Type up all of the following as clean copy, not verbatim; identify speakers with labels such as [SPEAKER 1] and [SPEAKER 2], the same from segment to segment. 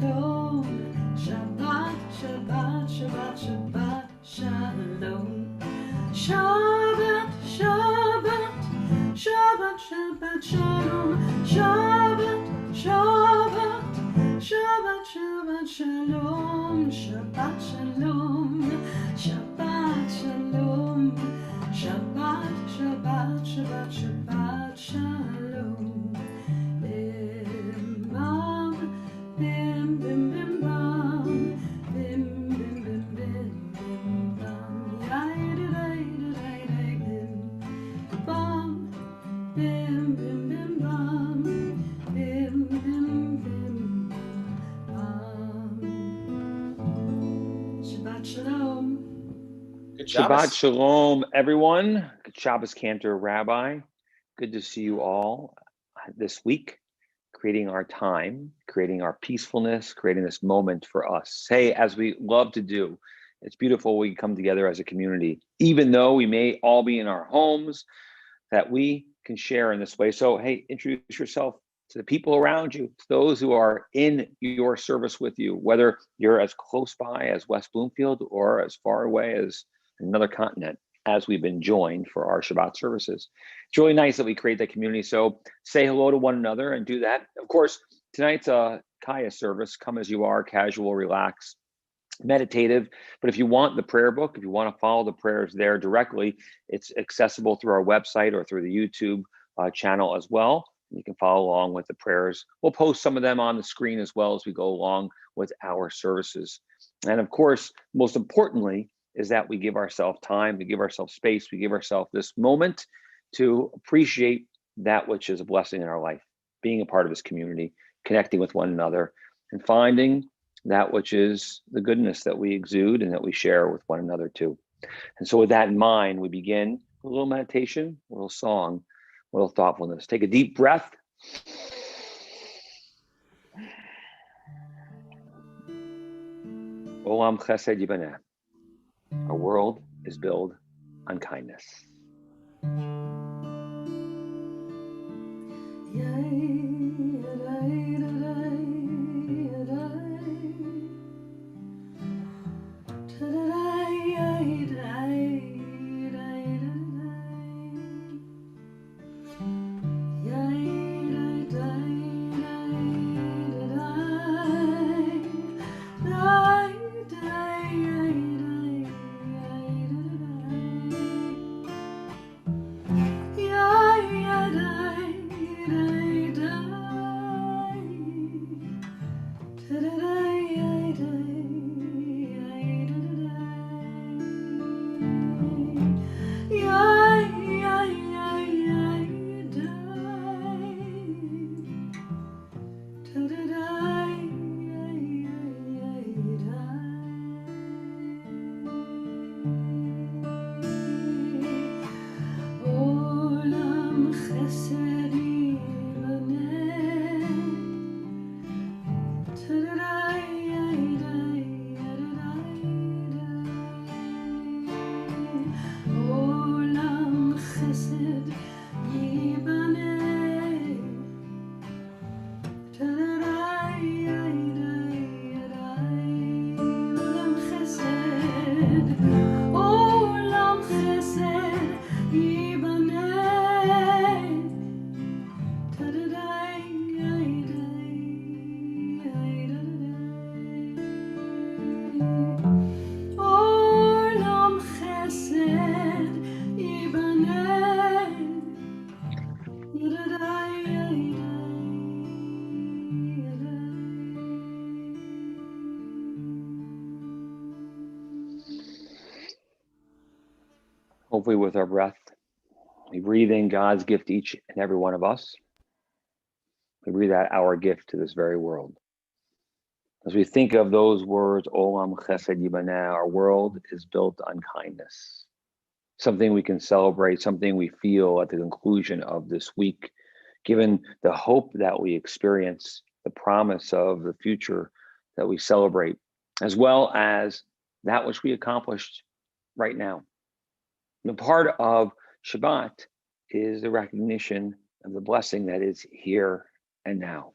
[SPEAKER 1] shalom. Shabbat, Shabbat, Shabbat, Shabbat, shalom. Shabbat, Shabbat, Shabbat, Shabbat, shalom. Shabbat, Shabbat, Shabbat, Shabbat, shalom. Shabbat, shalom. Shabbat, shalom. Shabbat, Shabbat, Shabbat, Shabbat, shalom. Bim bam, bim bim bim bam, bim bim bim bim bim bam, yai da dai bim bam, bim bim bim bam, bim bim bim bam. Shabbat shalom.
[SPEAKER 2] Good
[SPEAKER 3] Shabbat Shalom, everyone. Good Shabbos, Cantor Rabbi. Good to see you all this week, creating our time, creating our peacefulness, creating this moment for us. Hey, as we love to do, it's beautiful we come together as a community, even though we may all be in our homes, that we can share in this way. So, hey, introduce yourself to the people around you, to those who are in your service with you, whether you're as close by as West Bloomfield or as far away as another continent, as we've been joined for our Shabbat services. It's really nice that we create that community. So say hello to one another and do that. Of course, tonight's a Kaya service, come as you are, casual, relaxed, meditative. But if you want the prayer book, if you want to follow the prayers there directly, it's accessible through our website or through the YouTube channel as well. You can follow along with the prayers. We'll post some of them on the screen as well as we go along with our services. And of course, most importantly, is that we give ourselves time, we give ourselves space, we give ourselves this moment to appreciate that which is a blessing in our life, being a part of this community, connecting with one another, and finding that which is the goodness that we exude and that we share with one another too. And so with that in mind, we begin a little meditation, a little song, a little thoughtfulness. Take a deep breath. Olam chesed yibaneh. Our world is built on kindness. Hopefully with our breath, we breathe in God's gift to each and every one of us. We breathe out our gift to this very world. As we think of those words, Olam chesed yibaneh, our world is built on kindness. Something we can celebrate, something we feel at the conclusion of this week, given the hope that we experience, the promise of the future that we celebrate, as well as that which we accomplished right now. The part of Shabbat is the recognition of the blessing that is here and now.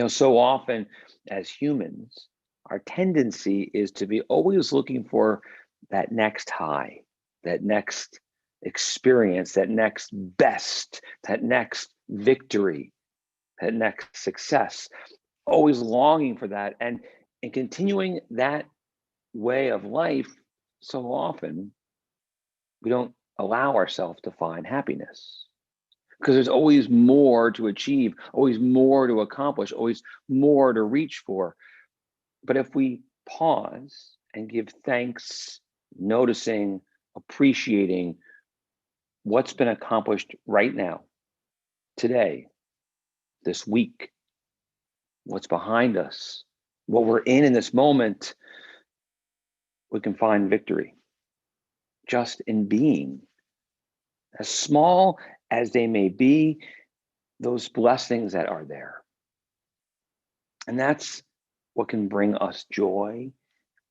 [SPEAKER 3] So often as humans, our tendency is to be always looking for that next high, that next experience, that next best, that next victory, that next success, always longing for that. And continuing that way of life, so often we don't allow ourselves to find happiness because there's always more to achieve, always more to accomplish, always more to reach for. But if we pause and give thanks, noticing, appreciating what's been accomplished right now, today, this week, what's behind us, what we're in this moment, we can find victory just in being. As small as they may be, those blessings that are there. And that's what can bring us joy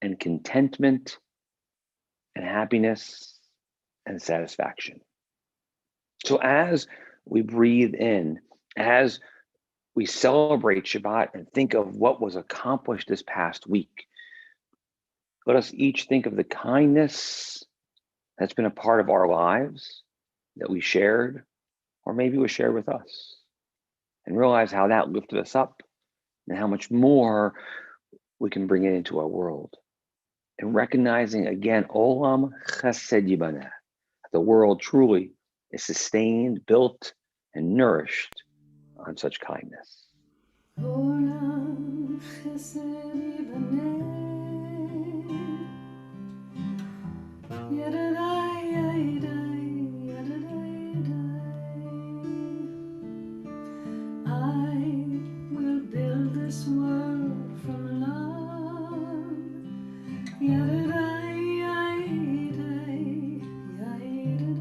[SPEAKER 3] and contentment and happiness and satisfaction. So as we breathe in, as we celebrate Shabbat and think of what was accomplished this past week, let us each think of the kindness that's been a part of our lives that we shared, or maybe was shared with us, and realize how that lifted us up and how much more we can bring it into our world. And recognizing again, Olam Chesed Yibaneh, the world truly is sustained, built, and nourished on such kindness.
[SPEAKER 1] Olam chesed yibaneh, yadadai, yadai, yadadai, yadai. I will build this world from love. Yadadai, yadai, yadadai.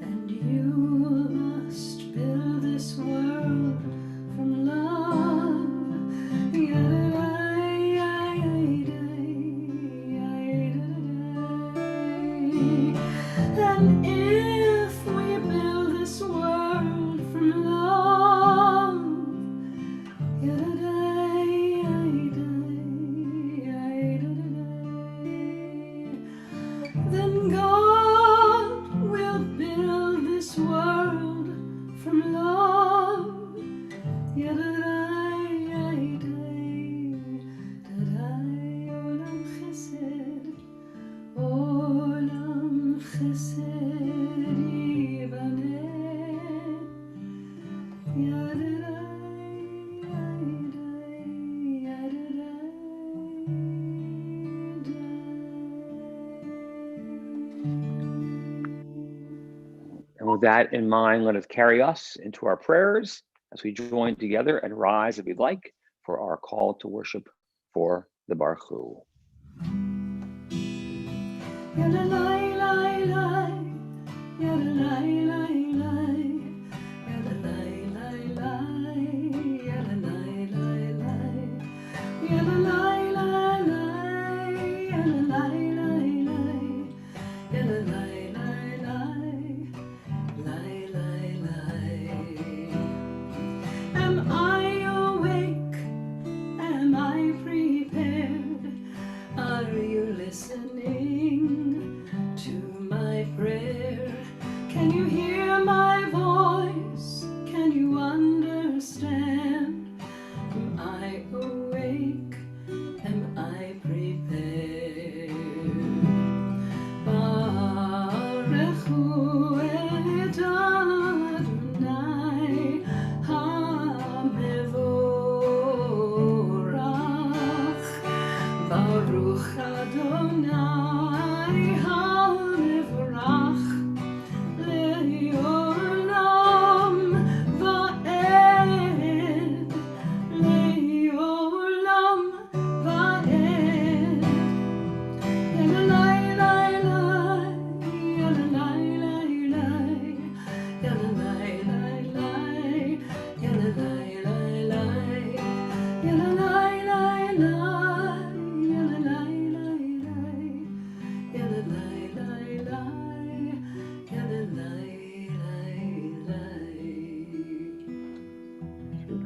[SPEAKER 1] And you must build this world from love. Yadadai, yadai, yadadai. And if we build this world from love, yadadai, yadai, yadadai, then God will build this world from love. Yadadai, yadai, dadai, olam chesed, olam chesed yibaneh. Yadadai, yadai, yadadai,
[SPEAKER 3] And with that in mind, let us carry us into our prayers as we join together and rise, if we'd like, for our call to worship for the Baruch Hu.
[SPEAKER 1] yadalai, lai, lai, yadalai, lai, lai, yadalai, lai, lai, yadalai, lai, lai, yadalai, lai, lai, yadalai, lai, lai, yadalai, lai, lai, lai, lai. Am I awake? Am I prepared? Are you listening to my prayer? Can you hear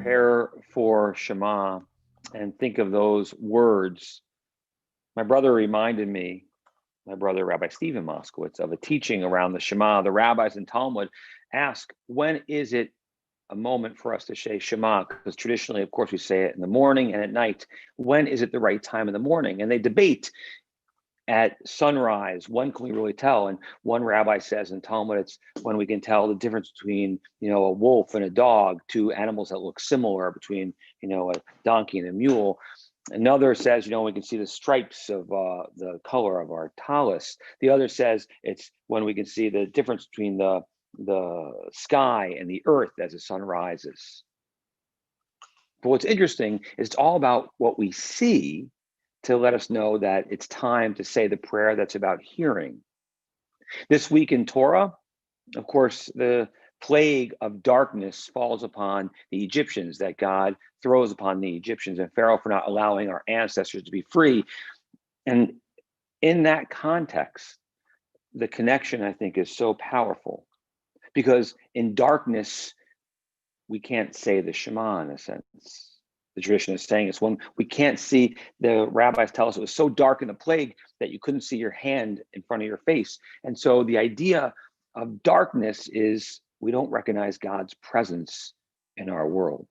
[SPEAKER 3] prepare for Shema and think of those words, my brother reminded me, my brother, Rabbi Stephen Moskowitz, of a teaching around the Shema. The rabbis in Talmud ask, when is it a moment for us to say Shema? Because traditionally, of course, we say it in the morning and at night. When is it the right time in the morning? And they debate at sunrise. When can we really tell? And one rabbi says in Talmud, it's when we can tell the difference between, a wolf and a dog, two animals that look similar, between, a donkey and a mule. Another says, we can see the stripes of the color of our talus. The other says it's when we can see the difference between the sky and the earth as the sun rises. But what's interesting is it's all about what we see to let us know that it's time to say the prayer that's about hearing. This week in Torah, of course, the plague of darkness falls upon the Egyptians, that God throws upon the Egyptians and Pharaoh for not allowing our ancestors to be free. And in that context, the connection, I think, is so powerful, because in darkness, we can't say the Shema in a sense. The tradition is saying it's when we can't see. The rabbis tell us it was so dark in the plague that you couldn't see your hand in front of your face. And so the idea of darkness is we don't recognize God's presence in our world.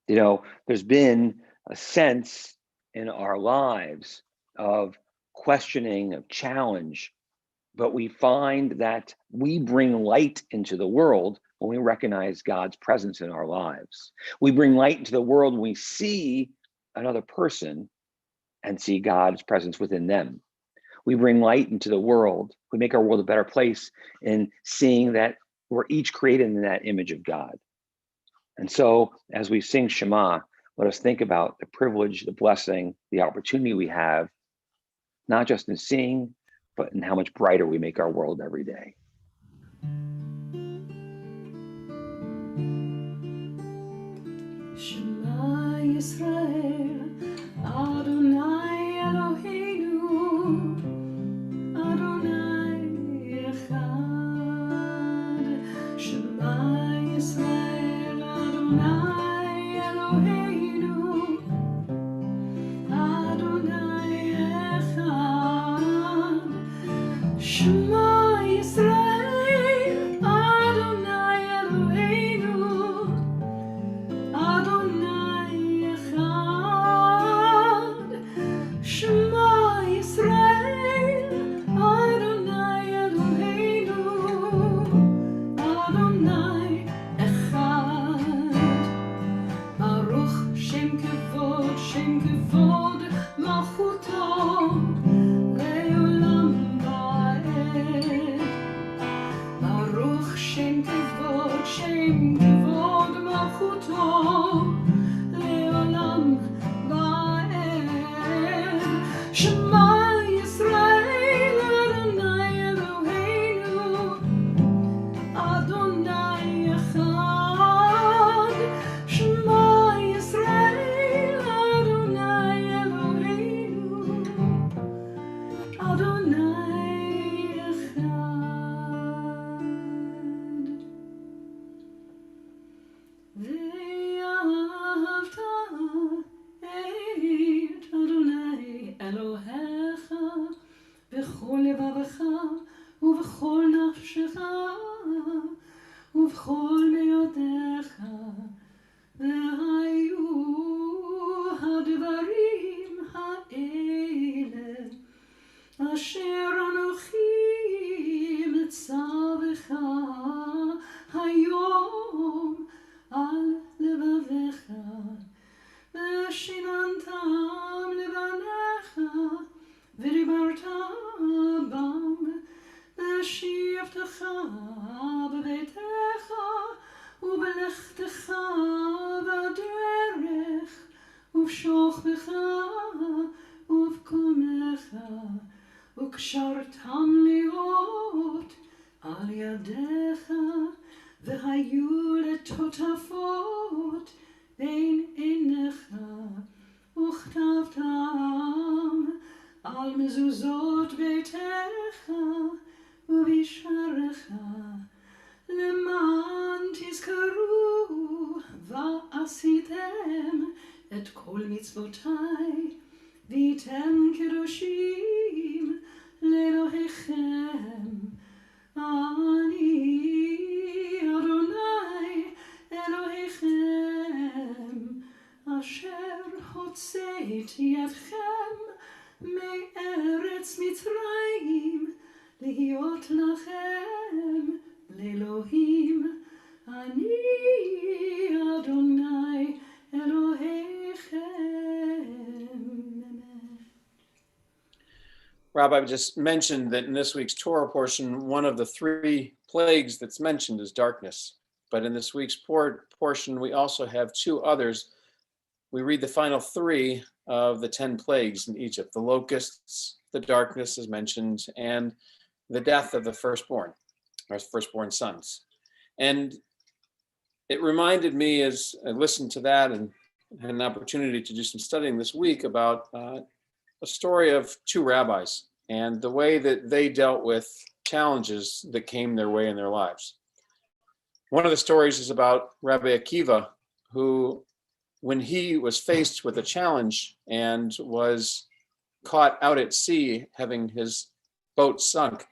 [SPEAKER 3] There's been a sense in our lives of questioning, of challenge, but we find that we bring light into the world when we recognize God's presence in our lives. We bring light into the world when we see another person and see God's presence within them. We bring light into the world. We make our world a better place in seeing that we're each created in that image of God. And so as we sing Shema, let us think about the privilege, the blessing, the opportunity we have, not just in seeing, but in how much brighter we make our world every day.
[SPEAKER 1] Shema Yisrael, Adonai Eloheinu, Adonai Echad. Shema Yisrael, Adonai Eloheinu, Adonai Echad. Shema Yisrael, Adonai Eloheinu, Adonai Echad. Shema Yisrael, Adonai Eloheinu, Adonai Echad. Baruch Shem Kevod Malchuto, Leolam Va'ed. Baruch Shem Kevod Malchuto, Leolam Va'ed. Shema Yisrael, Adonai Eloheinu, Adonai Echad. Shema Yisrael, Adonai Eloheinu, Adonai Echad. Ve'ahavta et Adonai Elohecha b'chol levavecha ub'chol nafshecha ub'chol me'odecha, ve'hayu hadvarim ha'ele asher anochi mitzavecha hayom al levavecha, ve'shinantam levanecha v'dibarta bam, ve'shivtecha b'beitecha u'belechtecha b'derech u'b'shochbecha u'b'komecha u'kshartam liot al yadecha, והיו לטוטפות בין עיניך, וכתבתם על מזוזות ביתך ובשעריך, למען תזכרו את כל מצוותיי, ויתם קדושים לאלוהיכם. אני אדוני אלוהיכם, אשר הוצאתי אתכם מארץ מצרים, להיות לכם לאלוהים. אני אדוני אלוהיכם.
[SPEAKER 2] Rabbi just mentioned that in this week's Torah portion, one of the 3 plagues that's mentioned is darkness. But in this week's portion, we also have 2 others. We read the final 3 of the 10 plagues in Egypt: the locusts, the darkness is mentioned, and the death of the firstborn, or firstborn sons. And it reminded me, as I listened to that and had an opportunity to do some studying this week, about a story of 2 rabbis and the way that they dealt with challenges that came their way in their lives. One of the stories is about Rabbi Akiva, who, when he was faced with a challenge and was caught out at sea, having his boat sunk,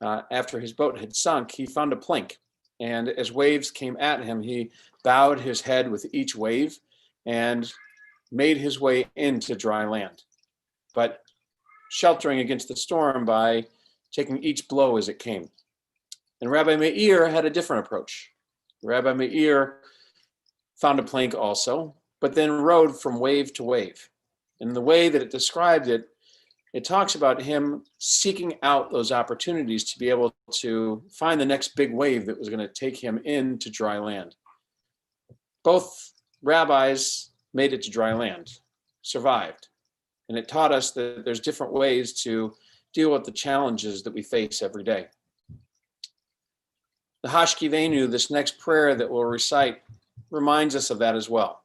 [SPEAKER 2] after his boat had sunk, he found a plank. And as waves came at him, he bowed his head with each wave and made his way into dry land, but sheltering against the storm by taking each blow as it came. And Rabbi Meir had a different approach. Rabbi Meir found a plank also, but then rode from wave to wave. And the way that it described it, it talks about him seeking out those opportunities to be able to find the next big wave that was going to take him into dry land. Both rabbis made it to dry land, survived. And it taught us that there's different ways to deal with the challenges that we face every day. The Hashkivenu, this next prayer that we'll recite, reminds us of that as well.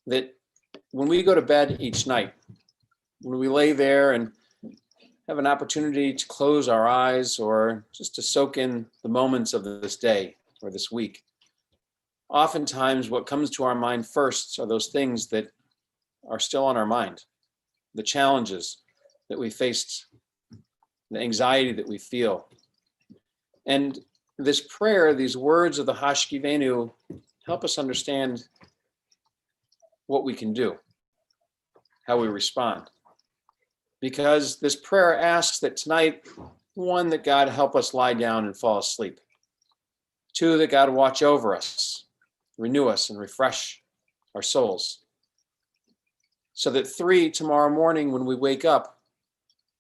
[SPEAKER 2] That when we go to bed each night, when we lay there and have an opportunity to close our eyes or just to soak in the moments of this day or this week, oftentimes what comes to our mind first are those things that are still on our mind, the challenges that we faced, the anxiety that we feel. And this prayer, these words of the Hashkivenu, help us understand what we can do, how we respond. Because this prayer asks that tonight, 1, that God help us lie down and fall asleep. 2, that God watch over us, renew us, and refresh our souls. So that 3, tomorrow morning when we wake up,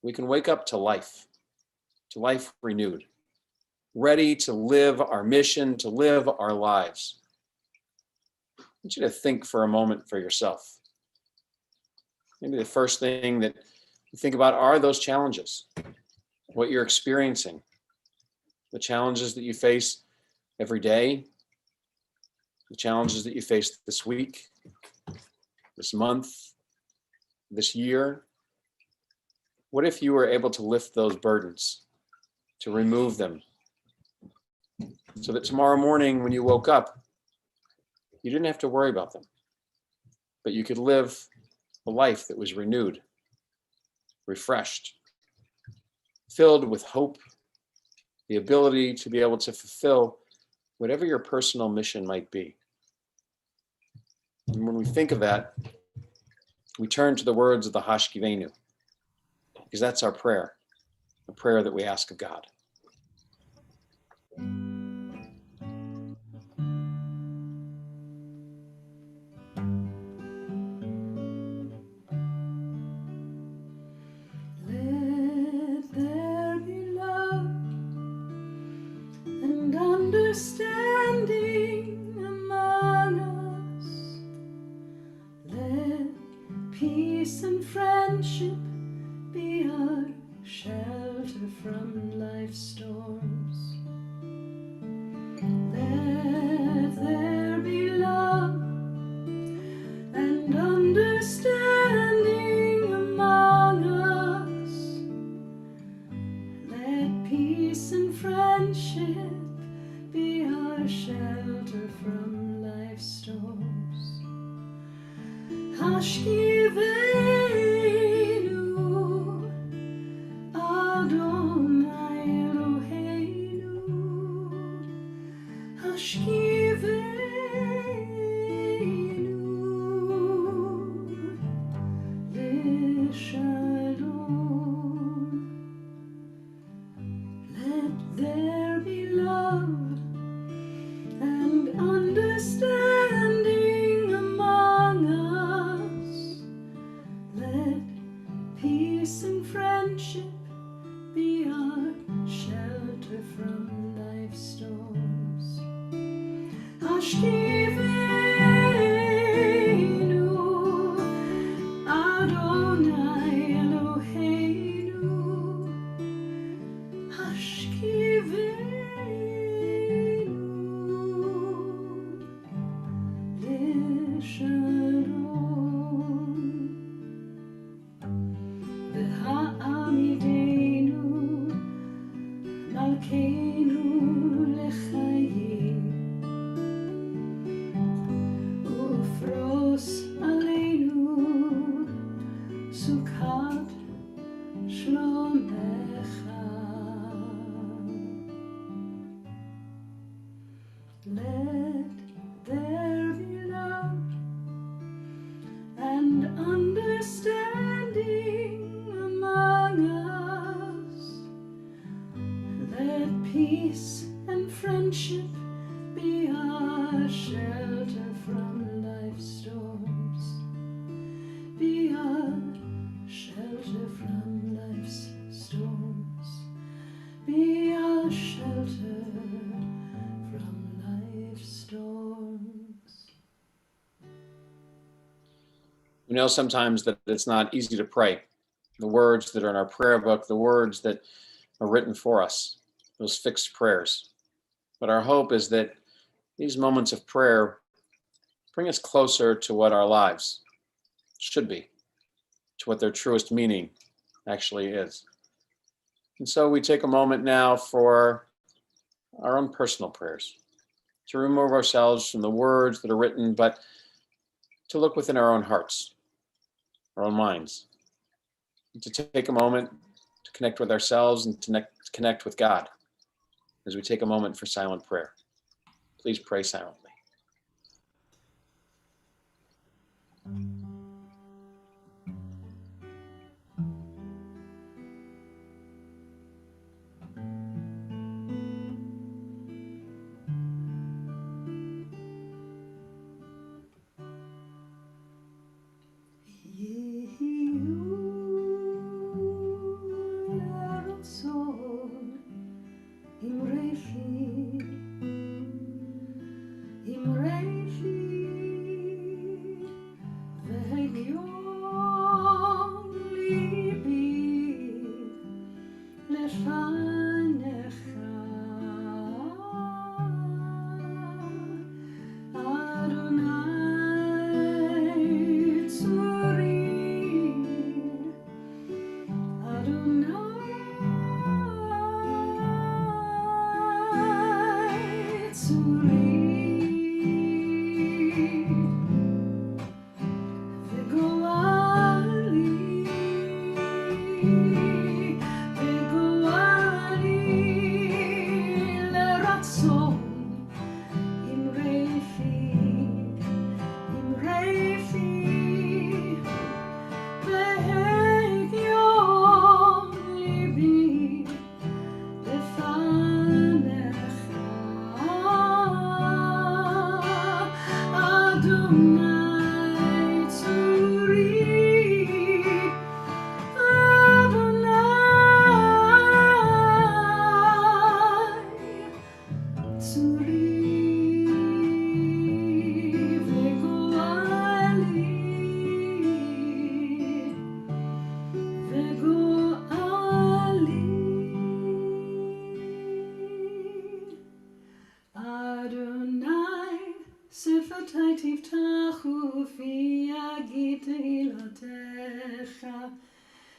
[SPEAKER 2] we can wake up to life renewed, ready to live our mission, to live our lives. I want you to think for a moment for yourself. Maybe the first thing that you think about are those challenges, what you're experiencing, the challenges that you face every day, the challenges that you face this week, this month, this year. What if you were able to lift those burdens, to remove them, so that tomorrow morning when you woke up, you didn't have to worry about them, but you could live a life that was renewed, refreshed, filled with hope, the ability to be able to fulfill whatever your personal mission might be. And when we think of that, we turn to the words of the Hashkivenu, because that's our prayer, a prayer that we ask of God.
[SPEAKER 1] Let there be love and understanding among us. Let peace and friendship be our shelter from life's storms. Let there be love and understanding among us. Let peace and friendship be our shelter from life's storms. Hashkivenu Adonai Eloheinu Hashkivenu Lishalom. Let there be love and understanding among us. Let peace and friendship be our shelter from life's storms. Hashkivenu Adonai Eloheinu Hashkivenu Lishalom. V'ha'amidenu Malkeinu lechayim Ufros aleinu Sukkot shlomecha. Let there be love and understanding among us. Let peace and friendship be our shelter from life's storms. Be our shelter from life's storms. Be our shelter from life's storms.
[SPEAKER 2] We know sometimes that it's not easy to pray. The words that are in our prayer book, the words that are written for us, those fixed prayers. But our hope is that these moments of prayer bring us closer to what our lives should be, to what their truest meaning actually is. And so we take a moment now for our own personal prayers, to remove ourselves from the words that are written, but to look within our own hearts, our own minds, and to take a moment to connect with ourselves and to connect with God as we take a moment for silent prayer. Please pray silently.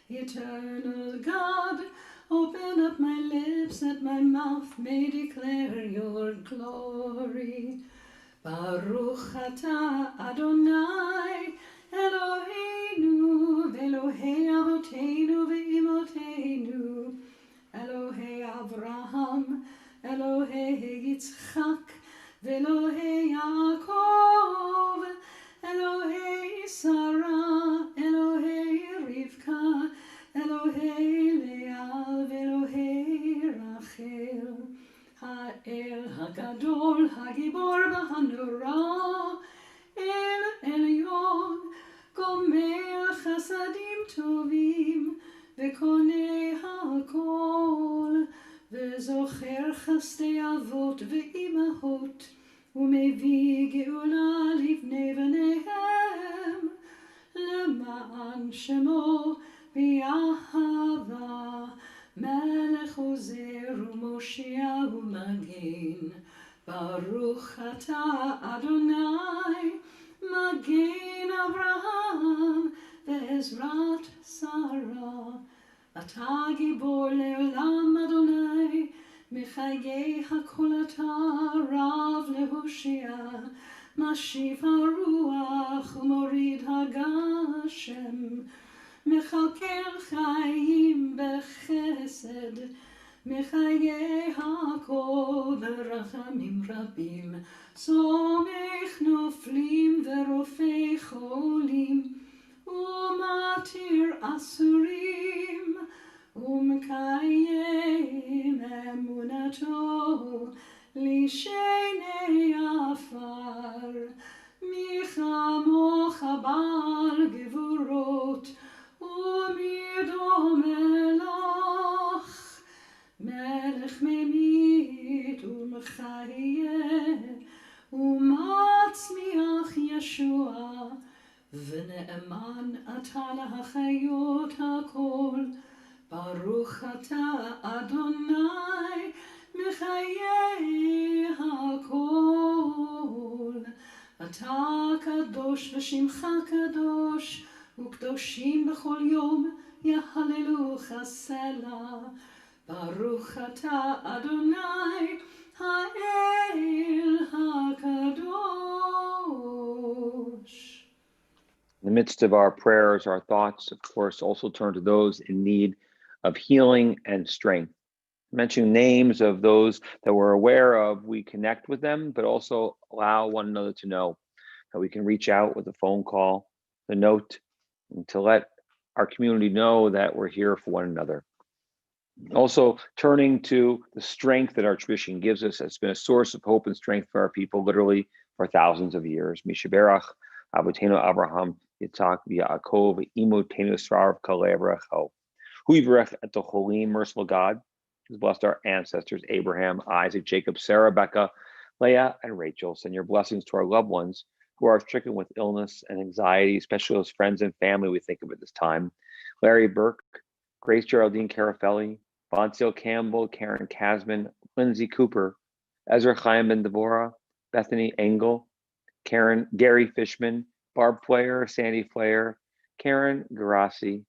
[SPEAKER 1] Eternal God, open up my lips that my mouth may declare your glory. Baruch atah Adonai, Eloheinu ve'Elohei Avoteinu ve'Imoteinu, Elohei Avraham, Elohei Yitzchak, ve'Elohei Yaakov, Elohei Sarah, Elohei Rivka, Elohei Leah, ve'Elohei Rachel, Ha'el HaGadol, HaGibor v'Hanora, El Elyon, Gomer Chasadim Tovim, Ve'Konei HaKol, Ve'Zocher Chasdei Avot ve'Imahot, U'Mevi Geula Livnei B'neihem, Le'ma'an Shemo B'Yahava, Melech Ozer u'Moshea u'Magen, Baruch Ata Adonai, Magen Avraham ve'Ezrat Sarah. Ata Gibor le'olam Adonai, Mechayei hakol ata Rav lehoshia, Mashiv haruach u'morid hagashem, Mechalkel chayim bechesed, Mechayei hakol berachamim rabim, Somech noflim verofei cholim, Umatir asurim, Umkayem emunato, Lishenei afar, Michamocha bal gevurot, Umido melach, Melech memit umchaye, Umatzmiach Yeshua, V'ne'eman ata lahachayot hakol, Baruch ata Adonai, mechayei hakol. Ata kadosh v'shimcha kadosh, u'kdoshim b'chol yom, yahalelucha sela. Baruch ata Adonai, ha'el hakadosh.
[SPEAKER 3] In the midst of our prayers, our thoughts, of course, also turn to those in need of healing and strength. Mentioning names of those that we're aware of, we connect with them, but also allow one another to know that we can reach out with a phone call, a note, and to let our community know that we're here for one another. Also, turning to the strength that our tradition gives us, it's been a source of hope and strength for our people, literally for thousands of years. Mishaberach, Avotenu Abraham, Yitzhak, Yaakov, Imotenu Sarav Kalev Hu yivarech et the holy, merciful God, who's blessed our ancestors, Abraham, Isaac, Jacob, Sarah, Rebecca, Leah, and Rachel. Send your blessings to our loved ones who are stricken with illness and anxiety, especially those friends and family we think of at this time. Larry Burke, Grace Geraldine Carafelli, Bonsil Campbell, Karen Kasman, Lindsay Cooper, Ezra Chaim Ben Devorah, Bethany Engel, Gary Fishman, Barb Flair, Sandy Flair, Karen Garassi,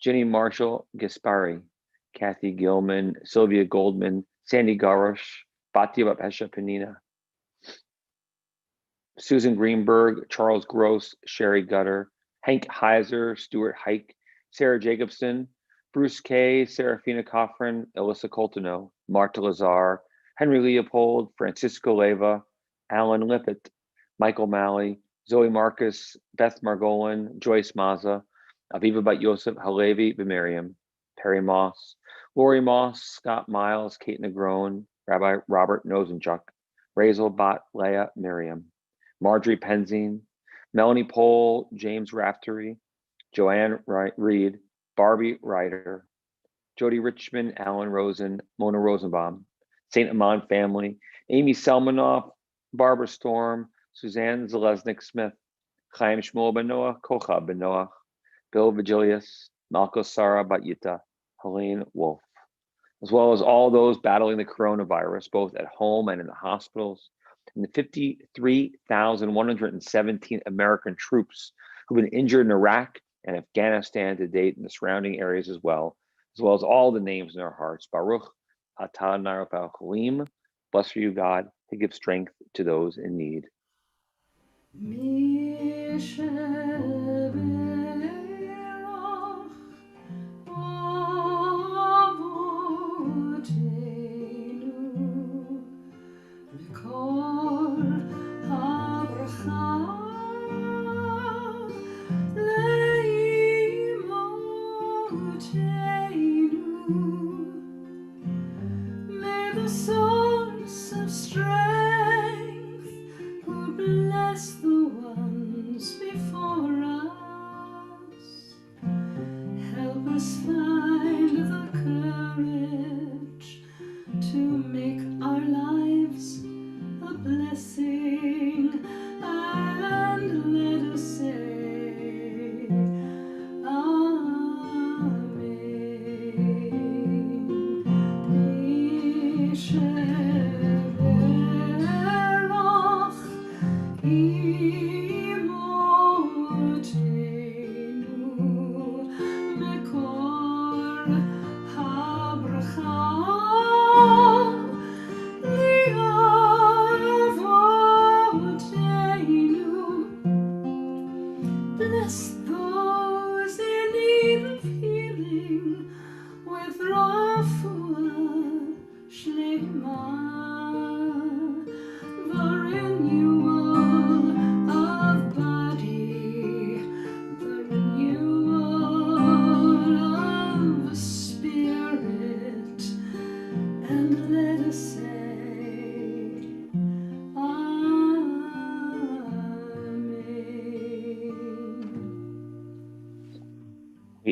[SPEAKER 3] Jenny Marshall Gaspari, Kathy Gilman, Sylvia Goldman, Sandy Garosh, Batia Bapesha Panina, Susan Greenberg, Charles Gross, Sherry Gutter, Hank Heiser, Stuart Hike, Sarah Jacobson, Bruce Kay, Serafina Coffrin, Alyssa Coltano, Marta Lazar, Henry Leopold, Francisco Leva, Alan Lippett, Michael Malley, Zoe Marcus, Beth Margolin, Joyce Maza, Aviva Bat Yosef, Halevi B'Miriam, Perry Moss, Lori Moss, Scott Miles, Kate Negron, Rabbi Robert Nosenchuk, Razel Bat Leah Miriam, Marjorie Penzine, Melanie Pohl, James Raftery, Joanne Reed, Barbie Ryder, Jody Richmond, Alan Rosen, Mona Rosenbaum, St. Amand family, Amy Selmanoff, Barbara Storm, Suzanne Zalesnik Smith, Chaim Shmuel Ben Noah, Kocha Ben Noah, Bill Vigilius, Malko Sara Batita, Helene Wolf, as well as all those battling the coronavirus, both at home and in the hospitals, and the 53,117 American troops who've been injured in Iraq and Afghanistan to date in the surrounding areas as well as all the names in our hearts. Baruch Atah Narafal Cholim, bless for you, God, to give strength to those in need.
[SPEAKER 1] Mishem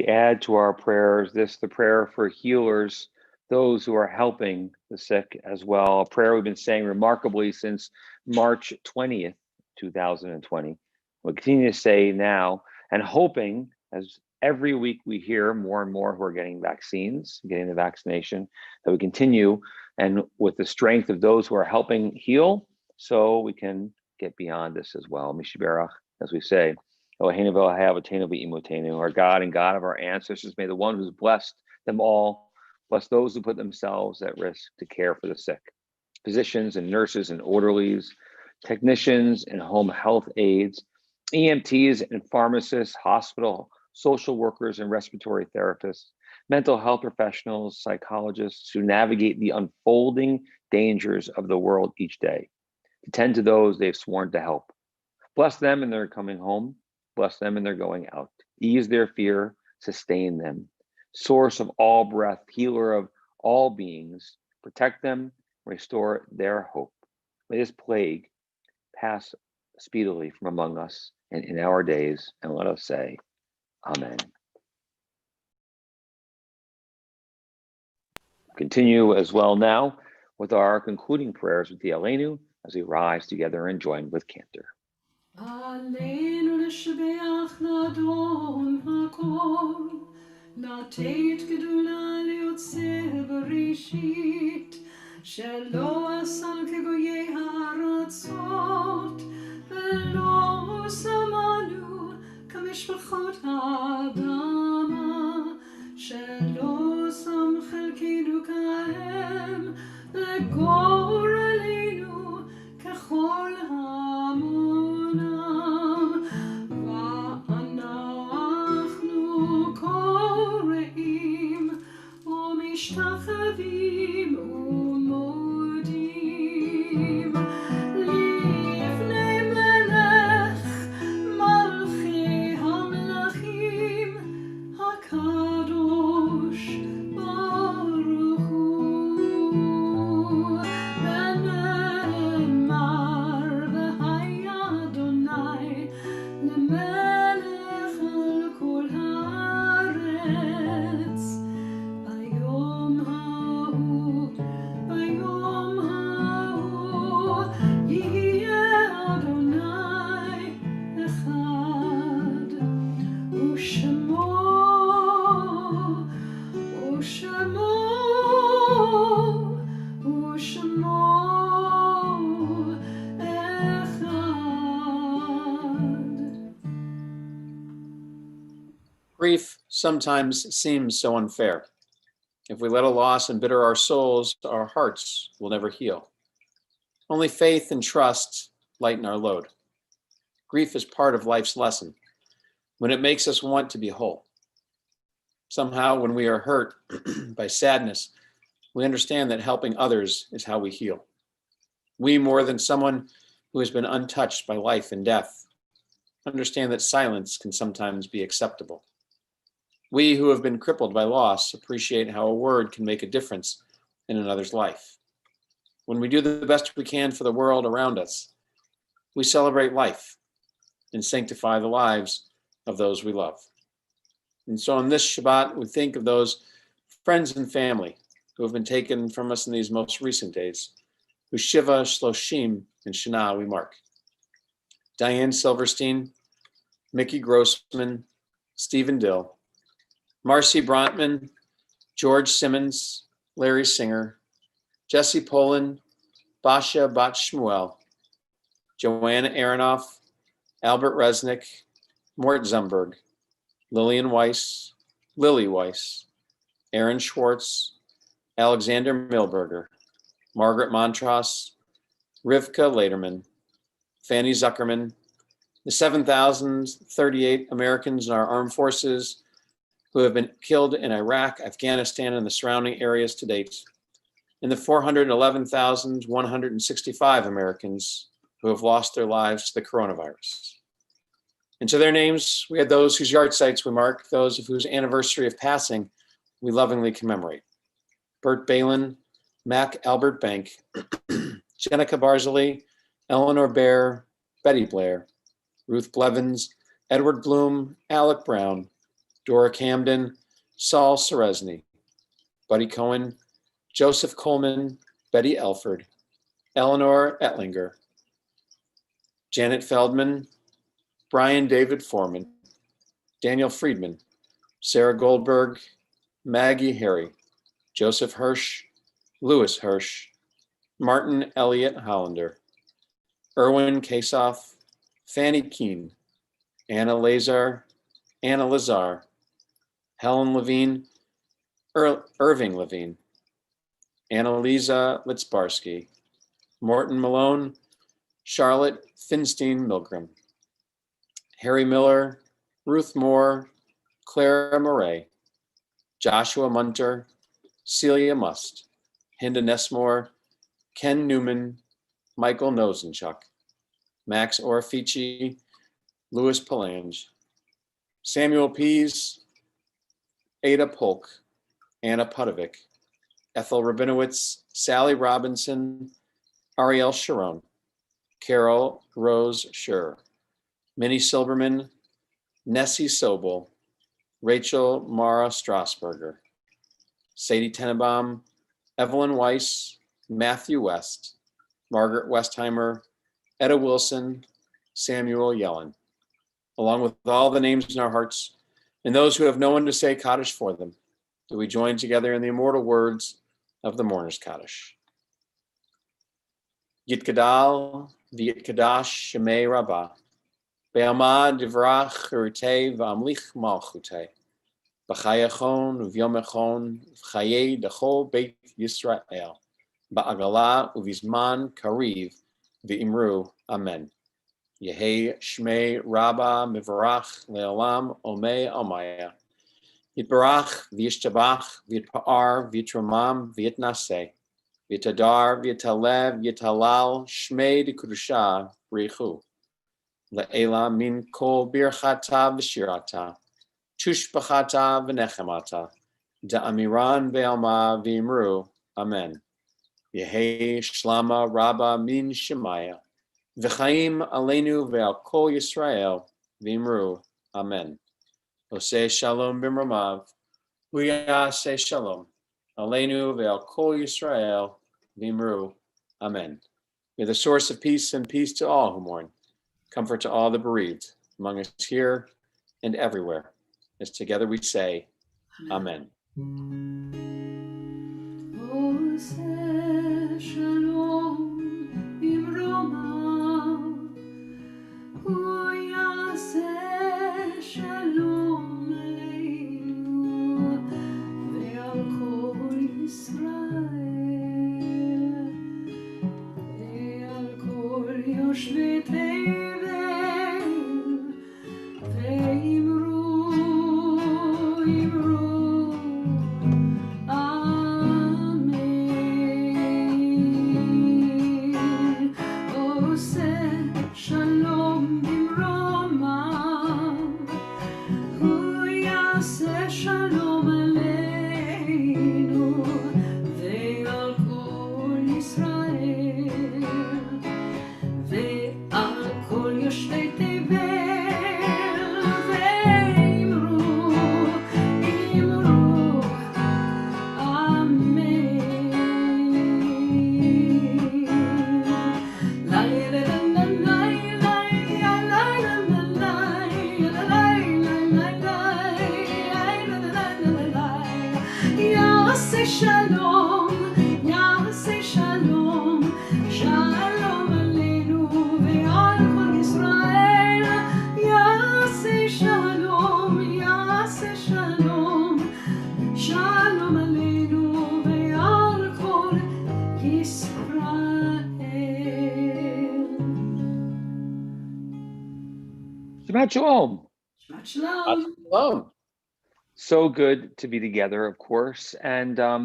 [SPEAKER 3] add to our prayers the prayer for healers, those who are helping the sick as well. A prayer we've been saying remarkably since March 20th, 2020. We'll continue to say now, and hoping, as every week we hear more and more who are getting vaccines, getting the vaccination, that we continue, and with the strength of those who are helping heal, so we can get beyond this as well. Mishiberach, as we say, our God and God of our ancestors, may the one who's blessed them all bless those who put themselves at risk to care for the sick, physicians and nurses and orderlies, technicians and home health aides, EMTs and pharmacists, hospital social workers and respiratory therapists, mental health professionals, psychologists who navigate the unfolding dangers of the world each day, to tend to those they've sworn to help. Bless them in their coming home. Bless them in their going out. Ease their fear. Sustain them. Source of all breath, healer of all beings, protect them, restore their hope. May this plague pass speedily from among us and in our days, and let us say, Amen. Continue as well now with our concluding prayers with the Aleinu as we rise together and join with Cantor.
[SPEAKER 1] עלינו לשבח לאדון הכל, לתת גדולה ליוצר בראשית, שלא עשה כגויי הארצות, ולא שמענו כמשפחות האדמה, שלא שם חלקנו כהם, וגורלנו ככל המונם, ואנחנו קוראים ומשתחווים ומודים לפני מלך מלכי המלכים הקדוש ברוך הוא. ונאמר והיה אדוני למלך על כל הארץ. ביום ההוא יהיה אדוני אחד, ושמו אחד.
[SPEAKER 2] Grief sometimes seems so unfair. If we let a loss embitter our souls, our hearts will never heal. Only faith and trust lighten our load. Grief is part of life's lesson, when it makes us want to be whole. Somehow, when we are hurt by sadness, we understand that helping others is how we heal. We, more than someone who has been untouched by life and death, understand that silence can sometimes be acceptable. We who have been crippled by loss appreciate how a word can make a difference in another's life. When we do the best we can for the world around us, we celebrate life and sanctify the lives of those we love. And so on this Shabbat, we think of those friends and family who have been taken from us in these most recent days, whose Shiva, Shloshim, and Shana we mark. Diane Silverstein, Mickey Grossman, Stephen Dill, Marcy Brontman, George Simmons, Larry Singer, Jesse Poland, Basha Bat Shmuel, Joanna Aronoff, Albert Resnick, Mort Zumberg, Lillian Weiss, Lily Weiss, Aaron Schwartz, Alexander Milberger, Margaret Montross, Rivka Lederman, Fanny Zuckerman, the 7,038 Americans in our armed forces who have been killed in Iraq, Afghanistan, and the surrounding areas to date, and the 411,165 Americans who have lost their lives to the coronavirus. And to their names, we had those whose yahrzeits we mark, those of whose anniversary of passing we lovingly commemorate. Bert Balin, Mac Albert Bank, Jenica Barzilay, Eleanor Baer, Betty Blair, Ruth Blevins, Edward Bloom, Alec Brown, Dora Camden, Saul Seresny, Buddy Cohen, Joseph Coleman, Betty Elford, Eleanor Ettlinger, Janet Feldman, Brian David Foreman, Daniel Friedman, Sarah Goldberg, Maggie Harry, Joseph Hirsch, Louis Hirsch, Martin Elliott Hollander, Erwin Kasoff, Fanny Keene, Anna Lazar, Helen Levine, Irving Levine, Annalisa Litzbarski, Morton Malone, Charlotte Finstein Milgram, Harry Miller, Ruth Moore, Clara Murray, Joshua Munter, Celia Must, Hinda Nesmore, Ken Newman, Michael Nosenchuk, Max Orifici, Louis Palange, Samuel Pease, Ada Polk, Anna Pudovic, Ethel Rabinowitz, Sally Robinson, Ariel Sharon, Carol Rose Schur, Minnie Silberman, Nessie Sobel, Rachel Mara Strasburger, Sadie Tenenbaum, Evelyn Weiss, Matthew West, Margaret Westheimer, Etta Wilson, Samuel Yellen, along with all the names in our hearts and those who have no one to say Kaddish for them, do we join together in the immortal words of the Mourner's Kaddish. Yitkadal v'yitkadash shemei rabbah, be'amad divrach chirutei v'amlich malchutei, b'chayachon u'vyomechon v'chayei dachol beit Yisrael, ba'agala u'vizman kariv v'imru amen. Yehei shmei rabbah mivarach le'olam omei almaya. Yitbarach v'yishtabach v'yitpa'ar v'yitramam v'yitnaseh. V'yitadar v'yitalev v'yitalal shmei d'kudusha b'richu. Le'ela min kol birchata v'shirata. Tushbachata v'nechemata. Da'amiran ve'alma v'imru. Amen. Yehei shlama rabba min shemaya. V'chaim aleinu ve'al kol Yisrael v'imru. Amen. Oseh shalom b'mramav. Huyaseh shalom. Aleinu ve'al kol Yisrael v'imru. Amen. May the source of peace and peace to all who mourn, comfort to all the bereaved among us here and everywhere. As together we say, Amen.
[SPEAKER 1] Oseh shalom b'mramav. Huyaseh shalom aleinu ve'al kol Yisrael ve'al kol yoshvei tevel ve'imru imru. Amen. Oseh shalom b'mromav. Huyaseh shalom aleinu ve'al kol Yisrael ve'al kol yoshvei tevel ve'imru imru. Shalom, Yaseh shalom, shalom aleinu ve'al kol Yisrael. Yaseh shalom, Yaseh shalom, shalom aleinu ve'al kol Yisrael.
[SPEAKER 3] Shabbat shalom.
[SPEAKER 1] Shabbat shalom.
[SPEAKER 2] Shalom.
[SPEAKER 3] So good to be together, of course. And let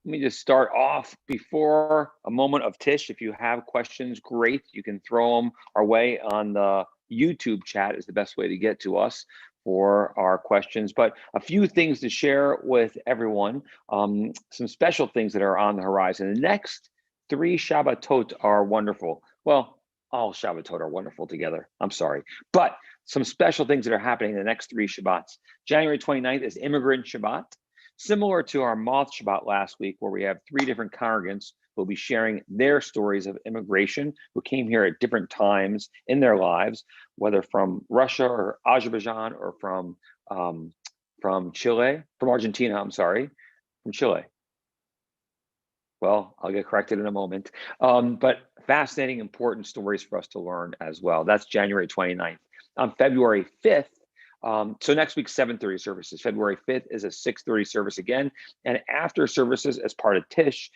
[SPEAKER 3] me just start off before a moment of Tish. If you have questions, great. You can throw them our way on the YouTube chat is the best way to get to us for our questions. But a few things to share with everyone. Some special things that are on the horizon. The next 3 Shabbatot are wonderful. Well, all Shabbatot are wonderful together. I'm sorry. But some special things that are happening in the next 3 Shabbats. January 29th is Immigrant Shabbat. Similar to our Moth Shabbat last week, where we have 3 different congregants who will be sharing their stories of immigration, who came here at different times in their lives, whether from Russia or Azerbaijan or from Chile, from Argentina, I'm sorry, from Chile. Well, I'll get corrected in a moment. But fascinating, important stories for us to learn as well. That's January 29th. On February 5th, so next week's 7:30 services. February 5th is a 6:30 service again. And after services, as part of Tish,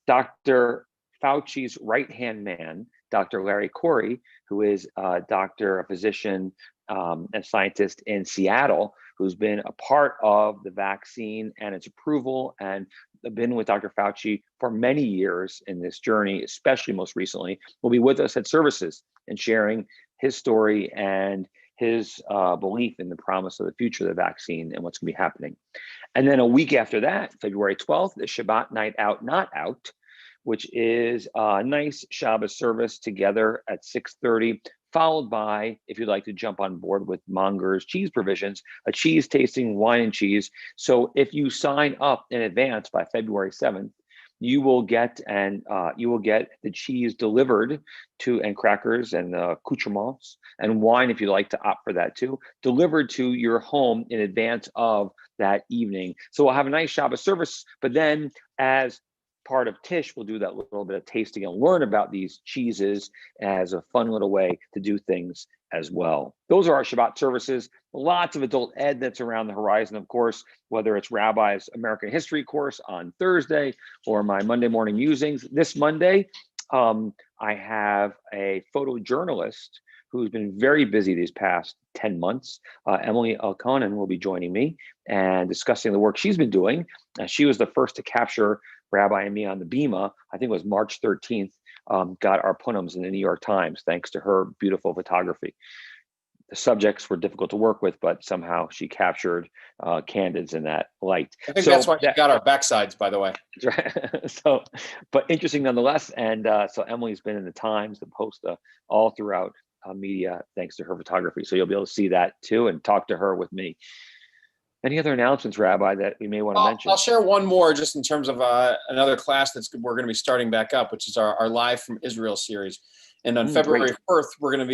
[SPEAKER 3] Dr. Fauci's right-hand man, Dr. Larry Corey, who is a doctor, a physician, and scientist in Seattle, who's been a part of the vaccine and its approval and been with Dr. Fauci for many years in this journey, especially most recently, will be with us at services and sharing his story and his belief in the promise of the future of the vaccine and what's going to be happening. And then a week after that, February 12th, the Shabbat Night Out, Not Out, which is a nice Shabbos service together at 6:30, followed by, if you'd like to jump on board with Monger's Cheese Provisions, a cheese tasting, wine and cheese. So if you sign up in advance by February 7th, you will get the cheese delivered to, and crackers and accoutrements and wine, if you'd like to opt for that too, delivered to your home in advance of that evening. So we'll have a nice Shabbos service, but then as part of Tish, we'll do that little bit of tasting and learn about these cheeses as a fun little way to do things as well. Those are our Shabbat services. Lots of adult ed that's around the horizon, of course, whether it's Rabbi's American History course on Thursday or my Monday morning musings. This Monday, I have a photojournalist who's been very busy these past 10 months. Emily Elkonen will be joining me and discussing the work she's been doing. She was the first to capture Rabbi and me on the Bima. I think it was March 13th, got our punums in the New York Times, thanks to her beautiful photography. The subjects were difficult to work with, but somehow she captured candids in that light.
[SPEAKER 2] I think that's why she got our backsides, by the way.
[SPEAKER 3] Right. So, but interesting nonetheless. And so Emily's been in the Times, the Post, all throughout media, thanks to her photography. So you'll be able to see that too and talk to her with me. Any other announcements, Rabbi, that we may want to mention?
[SPEAKER 2] I'll share one more just in terms of another class we're going to be starting back up, which is our Live from Israel series. And on February 4th, we're going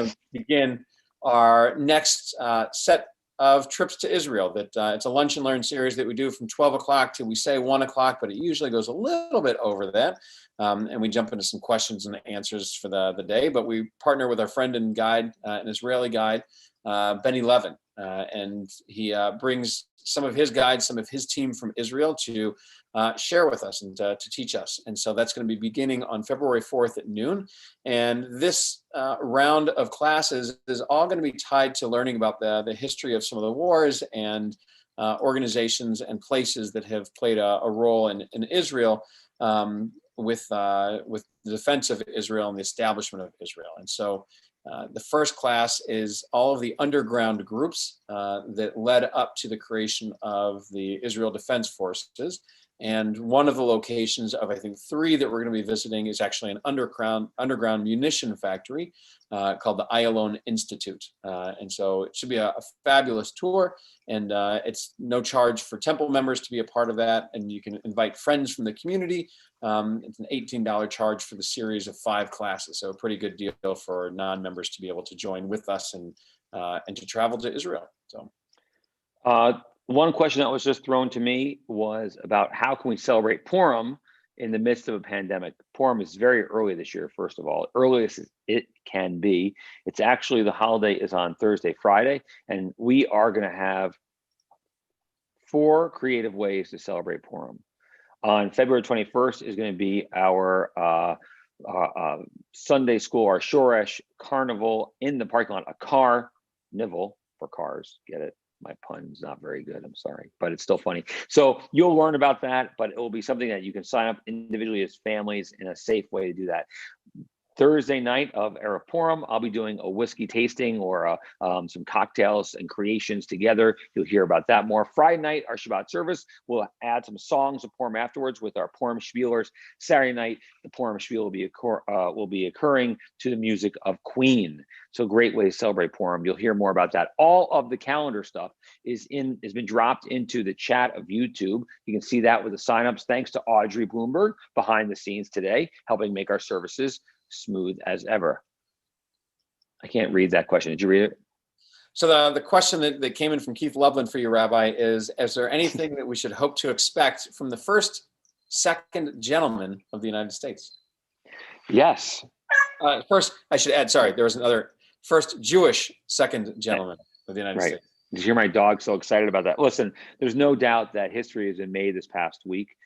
[SPEAKER 2] to begin our next set of trips to Israel. It's a lunch and learn series that we do from 12 o'clock to, we say 1 o'clock, but it usually goes a little bit over that. And we jump into some questions and answers for the day. But we partner with our friend and guide, an Israeli guide, Benny Levin, and he brings some of his guides, some of his team from Israel to share with us and to teach us. And so that's going to be beginning on February 4th at noon. And this round of classes is all going to be tied to learning about the history of some of the wars and organizations and places that have played a role in Israel with the defense of Israel and the establishment of Israel. And so the first class is all of the underground groups that led up to the creation of the Israel Defense Forces. And one of the locations of, I think, 3 that we're going to be visiting is actually an underground munition factory called the Ayalon Institute. And so it should be a fabulous tour, and it's no charge for temple members to be a part of that. And you can invite friends from the community. It's an $18 charge for the series of 5 classes. So a pretty good deal for non-members to be able to join with us and to travel to Israel. So.
[SPEAKER 3] One question that was just thrown to me was about how can we celebrate Purim in the midst of a pandemic. Purim is very early this year, first of all, earliest it can be. It's actually, the holiday is on Thursday, Friday, and we are going to have 4 creative ways to celebrate Purim. On February 21st is going to be our Sunday school, our Shoresh Carnival in the parking lot, a carnival for cars, get it? My pun's not very good, I'm sorry, but it's still funny. So you'll learn about that, but it will be something that you can sign up individually as families in a safe way to do that. Thursday night of Arapurim, I'll be doing a whiskey tasting or some cocktails and creations together. You'll hear about that more. Friday night, our Shabbat service, we'll add some songs of Purim afterwards with our Purim Spielers. Saturday night, the Purim Spiel will be occurring to the music of Queen. So great way to celebrate Purim. You'll hear more about that. All of the calendar stuff has been dropped into the chat of YouTube. You can see that with the signups. Thanks to Audrey Bloomberg behind the scenes today, helping make our services smooth as ever. I can't read that question. Did you read it?
[SPEAKER 2] So the question that came in from Keith Loveland for you, Rabbi, is there anything that we should hope to expect from the second gentleman of the United States?
[SPEAKER 3] Yes.
[SPEAKER 2] First, I should add, sorry, there was another first Jewish second gentleman of the United States.
[SPEAKER 3] Did you hear my dog so excited about that? Listen, there's no doubt that history has been made this past week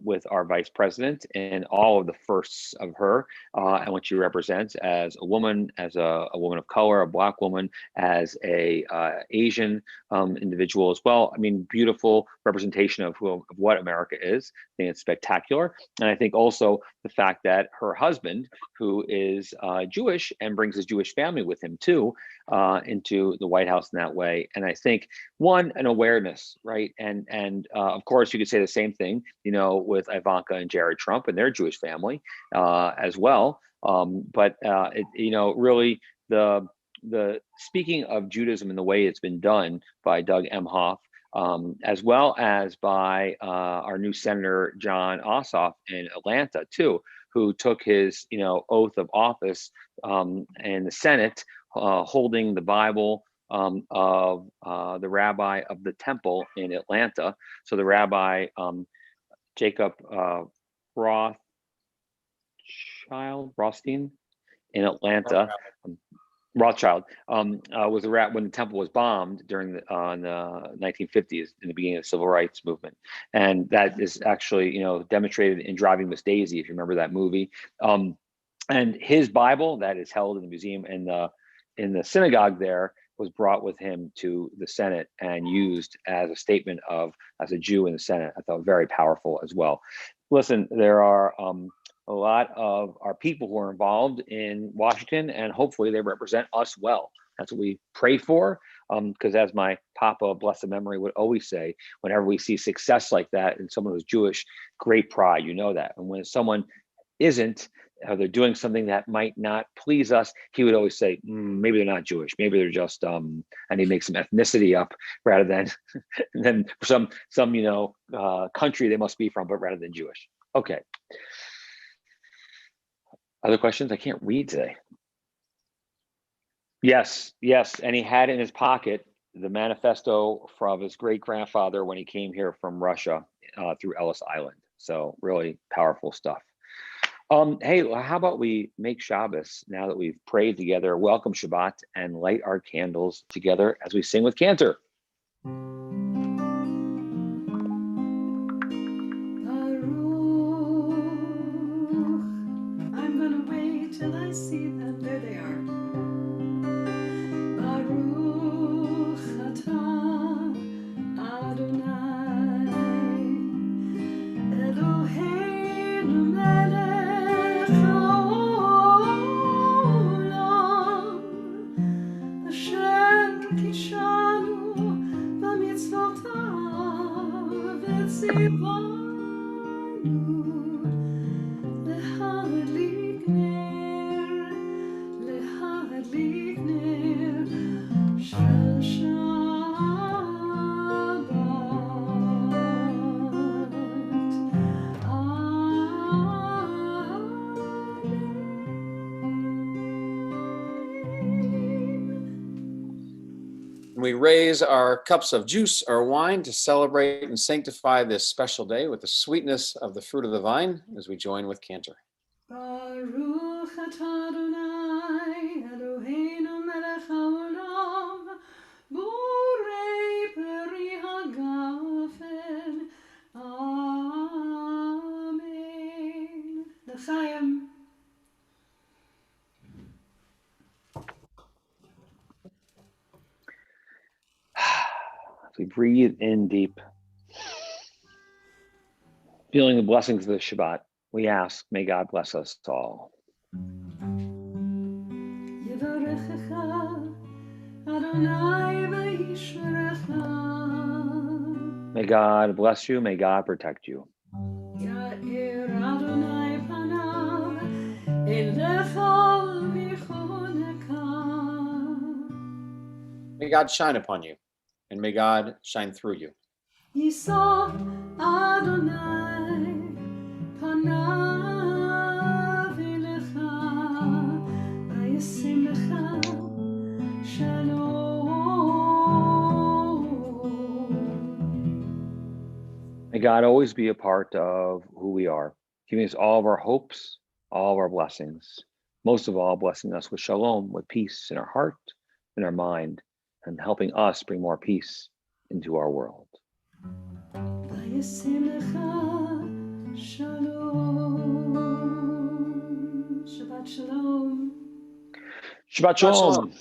[SPEAKER 3] with our vice president and all of the firsts of her and what she represents as a woman, as a woman of color, a Black woman, as a Asian individual as well. I mean, beautiful representation of what America is. I think it's spectacular. And I think also the fact that her husband, who is Jewish and brings his Jewish family with him too, into the White House in that way. And I think an awareness, right? And of course you could say the same thing, with Ivanka and Jared Trump and their Jewish family as well. But really the speaking of Judaism in the way it's been done by Doug Emhoff, as well as by our new Senator John Ossoff in Atlanta too, who took his oath of office in the Senate, holding the Bible of the rabbi of the temple in Atlanta. So the rabbi Jacob Rothstein in Atlanta. Rothschild was when the temple was bombed during the 1950s, in the beginning of the civil rights movement, and that is actually demonstrated in Driving Miss Daisy, if you remember that movie. And his Bible that is held in the museum in the synagogue there was brought with him to the Senate and used as a statement as a Jew in the Senate. I thought very powerful as well. Listen, there are a lot of our people who are involved in Washington, and hopefully they represent us well. That's what we pray for, because as my Papa, blessed memory, would always say, whenever we see success like that in someone who's Jewish, great pride, that. And when someone isn't, or they're doing something that might not please us, he would always say, maybe they're not Jewish, maybe they're just, and he makes some ethnicity up rather than some country they must be from, but rather than Jewish. Okay. Other questions? I can't read today. Yes, and he had in his pocket the manifesto from his great-grandfather when he came here from Russia through Ellis Island. So really powerful stuff. Hey, how about we make Shabbos now that we've prayed together, welcome Shabbat, and light our candles together as we sing with Cantor.
[SPEAKER 1] I'm gonna wait till I see them. There they are. Baruch atah Adonai Eloheinu melech haolam asher kishanu b'mitzvotav v'tzivanu להדליק נר של שבת.
[SPEAKER 2] We raise our cups of juice or wine to celebrate and sanctify this special day with the sweetness of the fruit of the vine as we join with Cantor.
[SPEAKER 1] Baruch atah Adonai Eloheinu melech haolam borei peri hagafen. Amen. L'chaim.
[SPEAKER 3] As we breathe in deep, feeling the blessings of the Shabbat, we ask, may God bless us all.
[SPEAKER 1] Adonai v'yishmerecha.
[SPEAKER 3] May God bless you. May God protect you.
[SPEAKER 1] Ya'ir Adonai panav elecha v'choneka.
[SPEAKER 2] May God shine upon you, and may God shine through you.
[SPEAKER 1] Yisa Adonai panav elecha v'yasim lecha shalom.
[SPEAKER 3] May God always be a part of who we are, giving us all of our hopes, all of our blessings, most of all, blessing us with shalom, with peace in our heart, in our mind, and helping us bring more peace into our world.
[SPEAKER 1] V'yasim lecha shalom. Shabbat shalom.
[SPEAKER 3] Shabbat
[SPEAKER 2] Shabbat
[SPEAKER 3] shalom.
[SPEAKER 2] shalom.